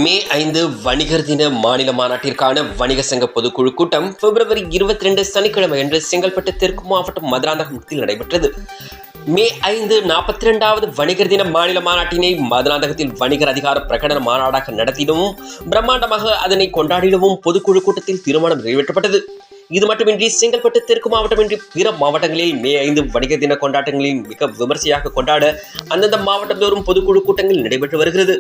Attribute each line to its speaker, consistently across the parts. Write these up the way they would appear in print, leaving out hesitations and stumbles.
Speaker 1: மே 5 வணிகர் தின மாநில மாநாட்டிற்கான வணிக சங்க பொதுக்குழு கூட்டம் பிப்ரவரி 22 சனிக்கிழமை அன்று செங்கல்பட்டு தெற்கு மாவட்டம் மதுராந்தகத்தில் நடைபெற்றது. மே 5 42வது வணிகர் தின மாநில மாநாட்டினை மதுராந்தகத்தில் வணிகர் அதிகார பிரகடன மாநாடாக நடத்திடவும் பிரம்மாண்டமாக அதனை கொண்டாடிடவும் பொதுக்குழு கூட்டத்தில் தீர்மானம் நிறைவேற்றப்பட்டது. இது மட்டுமின்றி செங்கல்பட்டு தெற்கு மாவட்டமின்றி பிற மாவட்டங்களில் மே 5 வணிகர் தின கொண்டாட்டங்களில் மிக விமர்சையாக கொண்டாட அந்தந்த மாவட்டந்தோறும் பொதுக்குழு கூட்டங்கள் நடைபெற்று வருகிறது.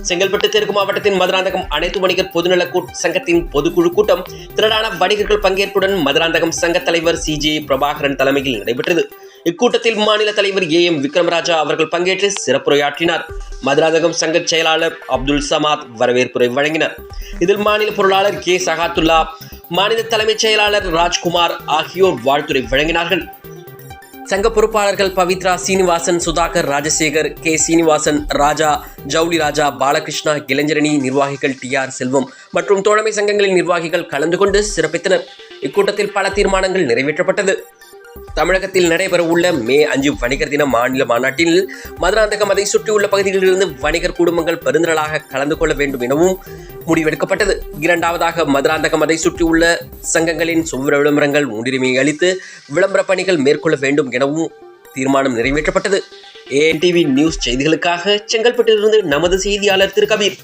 Speaker 1: செங்கல்பட்டு தெற்கு மாவட்டத்தின் மதுராந்தகம் அனைத்து வணிகர் பொதுநல சங்கத்தின் பொதுக்குழு கூட்டம் திரளான வணிகர்கள் பங்கேற்புடன் மதுராந்தகம் சங்க தலைவர் CJ பிரபாகரன் தலைமையில் நடைபெற்றது. இக்கூட்டத்தில் மாநில தலைவர் AM விக்ரமராஜா அவர்கள் பங்கேற்று சிறப்புரையாற்றினார். மதுராந்தகம் சங்க செயலாளர் அப்துல் சமாத் வரவேற்புரை வழங்கினார். இதில் மாநில பொருளாளர் K சகாத்துல்லா, மாநில தலைமைச் செயலாளர் ராஜ்குமார் ஆகியோர் வாழ்த்துரை வழங்கினார்கள். சங்க பொறுப்பாளர்கள் பவித்ரா சீனிவாசன், சுதாகர், ராஜசேகர், K சீனிவாசன், ராஜா, ஜவுளி ராஜா, பாலகிருஷ்ணா, இளைஞரணி நிர்வாகிகள் TR செல்வம் மற்றும் தோழமை சங்கங்களின் நிர்வாகிகள் கலந்து கொண்டு சிறப்பித்தனர். இக்கூட்டத்தில் பல தீர்மானங்கள் நிறைவேற்றப்பட்டது. தமிழகத்தில் நடைபெற உள்ள மே 5 வணிகர் தின மாநில மாநாட்டில் மதுராந்தகம் அதை சுற்றியுள்ள பகுதிகளிலிருந்து வணிகர் குடும்பங்கள் பெருந்திரளாக கலந்து கொள்ள வேண்டும் எனவும் முடிவெடுக்கப்பட்டது. இரண்டாவதாக மதுராந்தகம் அதை சுற்றியுள்ள சங்கங்களின் சுவர விளம்பரங்கள் முன்னுரிமை அளித்து விளம்பர பணிகள் மேற்கொள்ள வேண்டும் எனவும் தீர்மானம் நிறைவேற்றப்பட்டது. ANTV நியூஸ் செய்திகளுக்காக செங்கல்பட்டிலிருந்து நமது செய்தியாளர் திரு கபீர்.